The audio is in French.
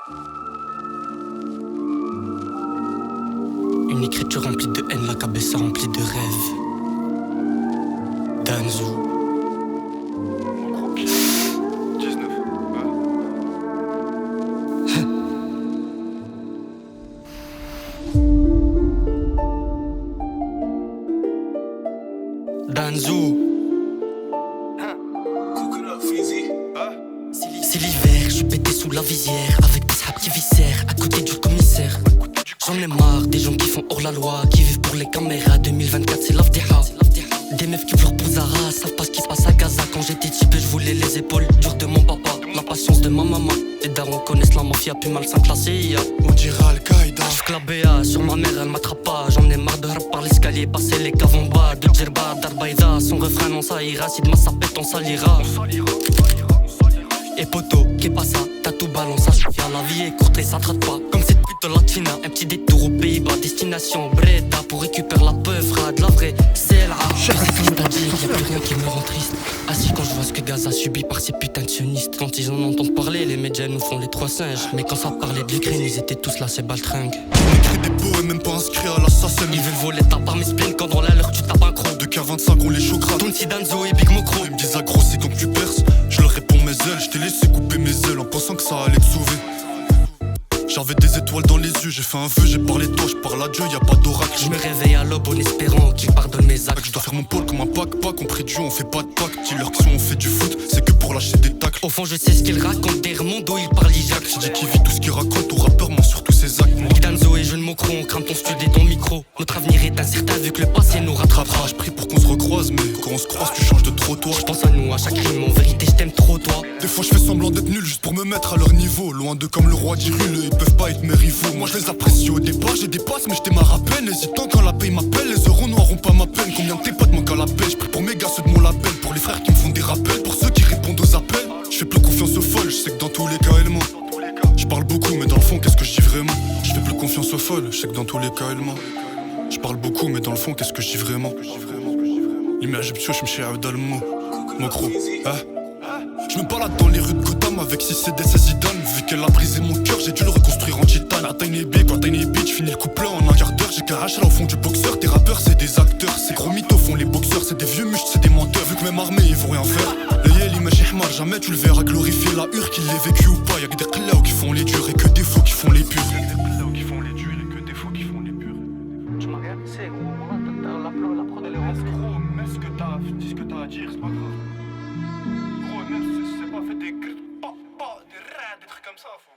Une écriture remplie de haine, la cabessa remplie de rêves. Danzou. Danzou. C'est l'hiver, je suis pété sous la visière avec des saps qui viscèrent à côté du commissaire. J'en ai marre des gens qui font hors la loi, qui vivent pour les caméras. 2024 c'est l'afdiha. Des meufs qui pleurent pour Zara, savent pas ce qui se passe à Gaza. Quand j'étais type je voulais les épaules dures de mon papa, la patience de ma maman. Les darons connaissent la mafia plus malsain que la CIA. On dirait Al-Qaïda. J'fais la BA sur ma mère, elle m'attrape pas. J'en ai marre de rap par l'escalier, passer les caves en bas. De Djerba, d'Arbaïda, son refrain non ça ira. Si demain ça pète on salira. Et poto, qu'est pas ça, t'as tout balancé. La vie est courte et ça traite pas comme cette pute latina. Un petit détour aux Pays-Bas, destination Breda. Pour récupérer la peuvra de la vraie Celle-là. C'est-à-dire y'a plus rien qui me rend triste. Assis quand je vois ce que Gaza subit par ces putains de sionistes. Quand ils en entendent parler, les médias nous font les trois singes. Mais quand ça parlait de l'Ukraine, ils étaient tous là, c'est baltringue. On écrit des pots et même pas inscrit à l'assassin. Ils veulent voler ta part, mais spleen quand dans la leur tu tapes un croc. De K25 on les choquera. Tonti Danzo et Big Mokro. Ils me disent agro c'est quand tu perces. Je leur réponds mes ailes, je t'ai laissé couper mes ailes en pensant que ça allait te sauver. J'avais des étoiles dans les yeux, j'ai fait un vœu, j'ai parlé de toi, je parle à Dieu, y'a pas d'oracle. Je me réveille à l'aube en espérant qu'il pardonne mes actes. Je dois faire mon pôle comme un pack, on prie Dieu, on fait pas de pacte. Dis-leur que si on fait du foot, c'est que pour lâcher des tacles. Au fond je sais ce qu'il raconte, des remondos il parle Isaac. J'ai dit qu'il vit tout ce qu'il raconte, au rappeur ment sur tous ses actes. Big Danzo et Jeune Mokro, on crame ton studio et ton micro. Notre avenir est incertain vu que le passé nous rattrapera. Je prie pour qu'on se recroise, mais quand on se croise tu changes de trottoir. Je pense à nous à chaque rime, en vérité je t'aime trop toi. Des fois je fais semblant d'être nul juste pour me mettre à leur niveau. Loin d'eux comme le roi d'Irule, ils peuvent pas être mes rivaux. Moi je les apprécie au départ, j'ai des passes mais je démarre à peine. Hésitant quand la paye m'appelle, les euros n'auront pas ma peine. Combien de tes potes manquent à la paix? Je prie pour mes gars, ceux de mon label. Pour les frères qui me font des rappels, pour ceux qui répondent aux appels. Je fais plus confiance aux folles, je sais que dans tous les cas elles mentent. Je parle beaucoup mais dans le fond qu'est-ce que je dis vraiment? Je fais plus confiance aux folles, je sais que dans tous les cas elles mentent. Je parle beaucoup mais dans le fond qu'est-ce que je dis vraiment? L'image je me suis Abdalmo Mokro, hein? Je me balade dans les rues de Gotham avec 6 CD c'est Zidane. Vu qu'elle a brisé mon cœur, j'ai dû le reconstruire en titane. À Tiny Big, à Tiny Beach, finis le couplet en un quart d'heure. J'ai carraché là au fond du boxeur. Tes rappeurs c'est des acteurs, ces gros mythos font les boxeurs. C'est des vieux muscles, c'est des menteurs. Vu que même armés ils vont rien faire. Le Yel il Hmar, jamais tu le verras glorifier la hure. Qu'il l'ait vécu ou pas, y'a que des qlaou qui font les durs et que des faux qui font les purs. Tu m'as rien laissé gros, la prod elle est reste Gros, mais ce que t'as dit, ce que t'as à dire, c'est pas grave. Gros, même si c'est pas fait des trucs comme ça, faut.